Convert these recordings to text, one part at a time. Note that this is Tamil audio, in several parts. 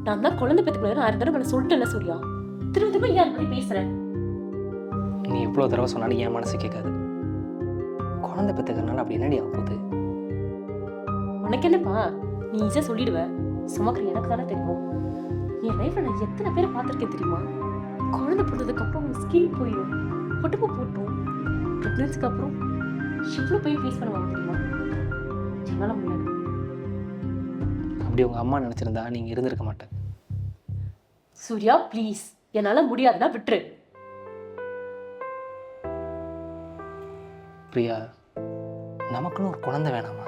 நான் தான் குழந்தை பெற்றுக்கணும் 1000 தடவை சொல்லிட்டேன்ல சூர்யா. திரும்ப திரும்ப ஏன் அப்படி பேசுறேன்? நீ எவ்வளோ தடவை சொன்னாலும் என் மனசு கேட்காது. குழந்தை பெற்றுக்கிறனால அப்படி என்னடி ஆக போகுது? உனக்கு என்னப்பா, நீ ஈஸியாக சொல்லிடுவ. சுமக்கிற எனக்கு தானே தெரியும். என் லைஃப்ல நான் எத்தனை பேரை பார்த்துருக்கேன் தெரியுமா? குழந்தை பிறந்ததுக்கு அப்புறம் அவங்க ஸ்கின் போயிடும், உடம்பு போட்டோம். ப்ரெக்னன்சிக்கு அப்புறம் எவ்வளோ போய் ஃபேஸ் பண்ணுவாங்க தெரியுமா? என்னால் முடியாது. அப்படி உங்கள் அம்மா நினச்சிருந்தா நீங்கள் இருந்திருக்க மாட்டேன். சூர்யா ப்ளீஸ், என்னால் முடியாதுன்னா விட்டுரு. பிரியா, நமக்குன்னு ஒரு குழந்தை வேணாமா?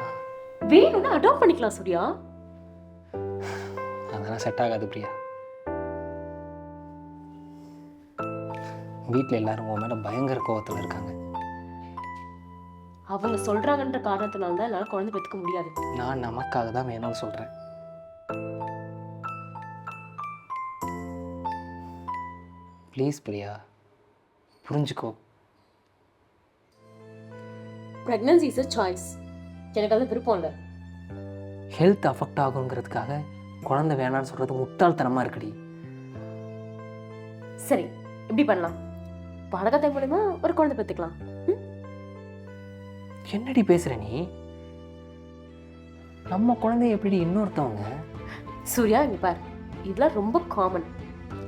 வேணும்னா அடாப்ட் பண்ணிக்கலாம் சூர்யா. அதெல்லாம் செட் ஆகாது பிரியா. வீட்டில் எல்லாரும் உன் மேலே பயங்கர கோவத்தில் இருக்காங்க. அவங்க சொல்றாங்கன்ற காரணத்தினால தான் என்னால் குழந்தை பெற்றுக்க முடியாது. நான் நமக்காக தான் வேணும்னு சொல்கிறேன். ப்ளீஸ் பிரியா, புரிஞ்சுக்கோ. Pregnancy is a choice. எனக்கு அது விருப்பம் இல்லை. ஹெல்த் அஃபெக்ட் ஆகுங்கிறதுக்காக குழந்தை வேணான்னு சொல்கிறது முட்டாள்தனமாக இருக்குடி. சரி, இப்படி பண்ணலாம். பாடகத்தை மூலமா ஒரு குழந்தை பெற்றுக்கலாம். என்னடி பேசுகிற நீ? நம்ம குழந்தைய எப்படி இன்னொருத்தவங்க? சூர்யா இங்க பார், இதெல்லாம் ரொம்ப காமன்.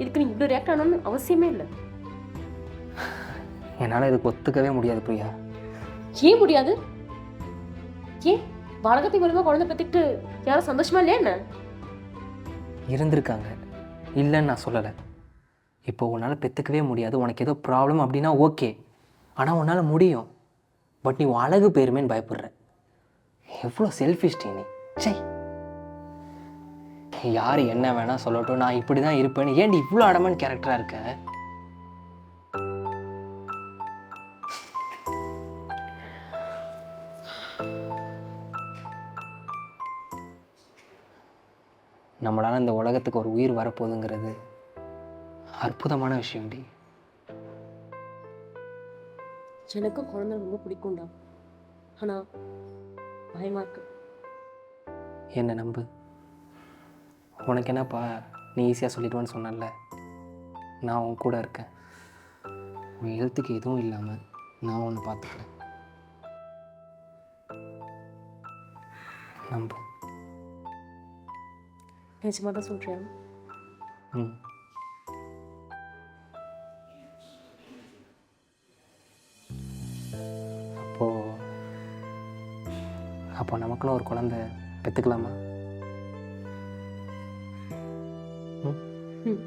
இதுக்கு நீ இப்படி ரியாக்ட் ஆகணும்னு அவசியமே இல்லை. என்னால் இதுக்கு ஒத்துக்கவே முடியாது பிரியா. ஏன் முடியாது? ஏன் பாடகத்தை மூலமா குழந்தை பெற்றுக்கிட்டு யாரும் சந்தோஷமா இல்லையா என்ன? இருந்திருக்காங்க, இல்லைன்னு நான் சொல்லலை. இப்போ உன்னால் பெற்றுக்கவே முடியாது, உனக்கு ஏதோ ப்ராப்ளம் அப்படின்னா ஓகே. ஆனால் உன்னால் முடியும். பட் நீ உன் அழகு பேருமேன்னு பயப்படுற. எவ்வளோ செல்ஃபிஷ் நீ. சை, யார் என்ன வேணால் சொல்லட்டும், நான் இப்படி தான் இருப்பேன்னு ஏன்டி இவ்வளோ அடமான கேரக்டராக இருக்க? நம்மளால் இந்த உலகத்துக்கு ஒரு உயிர் வரப்போகுதுங்கிறது அற்புதமான விஷயம்டி. எனக்கும் குழந்தை ரொம்ப பிடிக்கும்டா. ஆனா பயமா இருக்கு. என்ன நம்பு. உனக்கு என்னப்பா, நீ ஈஸியாக சொல்லிடுவேன்னு சொன்னல, நான் உன் கூட இருக்கேன். உன் ஹெல்த்துக்கு எதுவும் இல்லாமல் நான் ஒன்று பார்த்துக்கிறேன். நம்பு. நிஜமா தான் சொல்றேன். ம். அப்போ நமக்குன்னு ஒரு குழந்தை பெற்றுக்கலாமா? ம்